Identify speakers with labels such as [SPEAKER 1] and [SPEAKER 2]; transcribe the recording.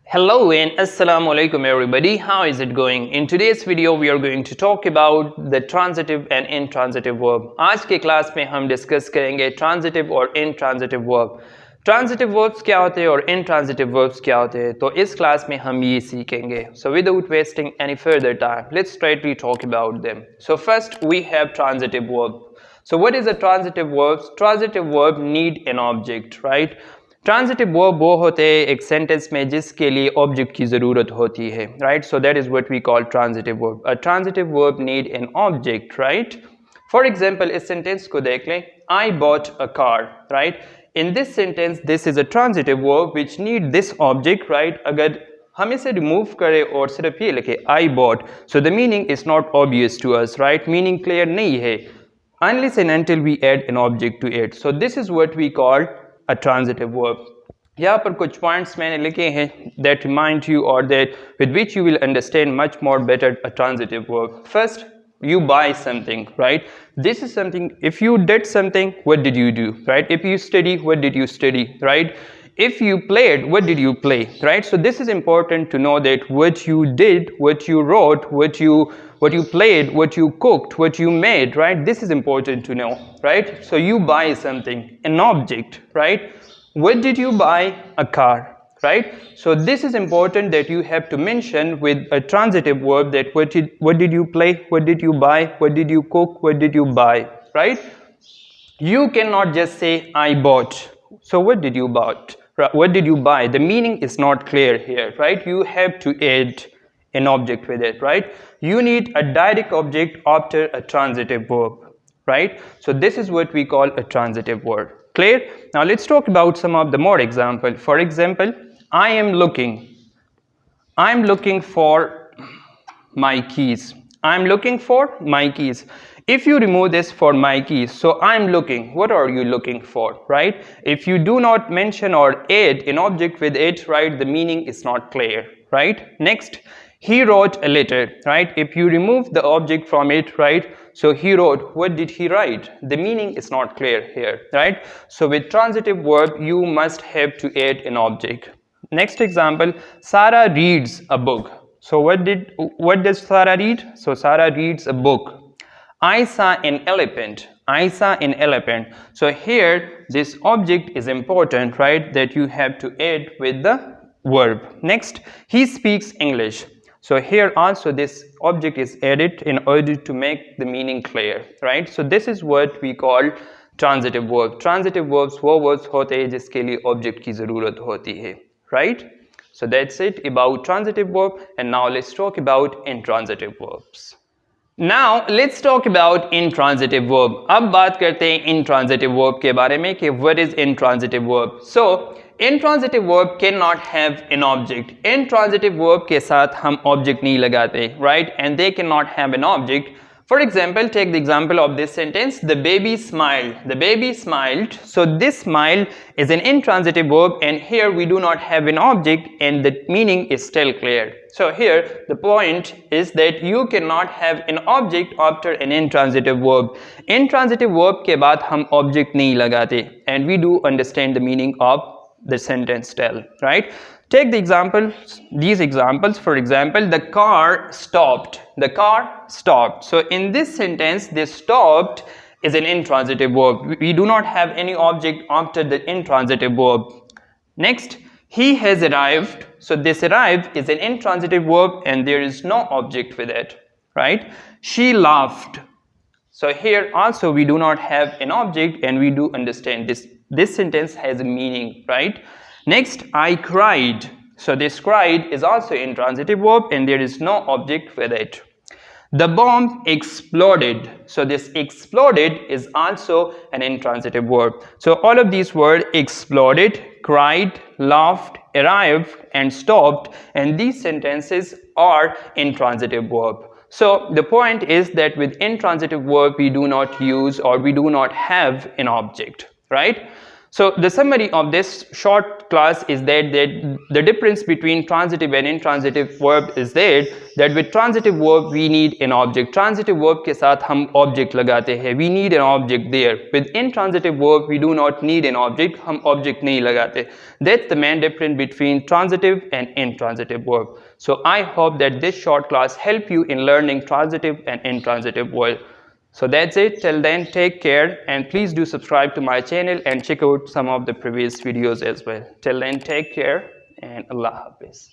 [SPEAKER 1] Hello and assalamu alaikum everybody. How is it going? In today's video we are going to talk about the transitive and intransitive verb. आज के class में हम discuss करेंगे transitive और intransitive verb. Transitive verbs क्या होते हैं और intransitive verbs क्या होते हैं, तो इस क्लास में हम ये सीखेंगे. So without wasting any further time, let's straightly talk about them. So first we have transitive verb. So what is a transitive verb? Transitive verb need an object, right? Transitive verb वो होते हैं एक sentence में जिसके लिए object की ज़रूरत होती है, right? So that is what we call transitive verb. A transitive verb need an object, right? For example इस सेंटेंस को देख लें, I bought a car, right? In this sentence this is a transitive verb which need this object, right? अगर हम इसे remove करें और सिर्फ ये लिखे I bought, so the meaning is not obvious to us, right? Meaning clear नहीं है unless and until we add an object to it. So this is what we call a transitive verb. यहाँ पर कुछ points मैंने लिखे हैं that remind you or that with which you will understand much more better a transitive verb. First, you buy something, right? This is something. If you did something, what did you do, right? If you study, what did you study, right? If you played, what did you play, right? So this is important to know that what you did, what you wrote, what you played, what you cooked, what you made, right? This is important to know, right? So you buy something, an object, right? What did you buy? A car, right? So this is important that you have to mention with a transitive verb that what did you play, what did you buy, what did you cook, what did you buy, right? You cannot just say I bought. So what did you bought? What did you buy? The meaning is not clear here, right? You have to add an object with it, right? You need a direct object after a transitive verb, right? So this is what we call a transitive verb. Clear? Now let's talk about some of the more example. For example, I'm looking for my keys. I'm looking for my keys. If you remove this for my keys, so I'm looking, what are you looking for, right? If you do not mention or add an object with it, right, the meaning is not clear, right? Next, he wrote a letter, right? If you remove the object from it, right, so he wrote, what did he write? The meaning is not clear here, right? So with transitive verb, you must have to add an object. Next example, Sarah reads a book. So what does Sarah read? So Sarah reads a book. I saw an elephant. I saw an elephant. So here this object is important, right, that you have to add with the verb. Next, he speaks English. So here also this object is added in order to make the meaning clear, right? So this is what we call transitive verb. Transitive verbs वो words होते हैं जिसके लिए object की ज़रूरत होती है, right? So that's it about transitive verb, and now let's talk about intransitive verbs. Now let's talk about intransitive verb. अब बात करते हैं intransitive verb के बारे में कि what is intransitive verb. So intransitive verb cannot have an object. Intransitive verb के साथ हम object नहीं लगाते, right? And they cannot have an object. For example, take the example of this sentence, the baby smiled. The baby smiled. So this smile is an intransitive verb, and here we do not have an object and the meaning is still clear. So here the point is that you cannot have an object after an intransitive verb. Intransitive verb के बाद हम object नहीं लगाते, and we do understand the meaning of the sentence still, right? Take the examples, these examples. For example, the car stopped. The car stopped. So in this sentence, this stopped is an intransitive verb. We do not have any object after the intransitive verb. Next, he has arrived. So this arrived is an intransitive verb and there is no object with it, right? She laughed. So here also we do not have an object and we do understand this sentence has a meaning, right? Next, I cried. So this cried is also intransitive verb and there is no object with it. The bomb exploded. So this exploded is also an intransitive verb. So all of these words exploded, cried, laughed, arrived and stopped, and these sentences are intransitive verb. So the point is that with intransitive verb we do not use or we do not have an object, right? So the summary of this short class is that the difference between transitive and intransitive verb is that with transitive verb we need an object. Transitive verb के साथ हम object लगाते हैं. We need an object there. With intransitive verb we do not need an object. हम object नहीं लगाते. That's the main difference between transitive and intransitive verb. So I hope that this short class help you in learning transitive and intransitive verb. So that's it. Till then, take care and please do subscribe to my channel and check out some of the previous videos as well. Till then, take care and Allah Hafiz.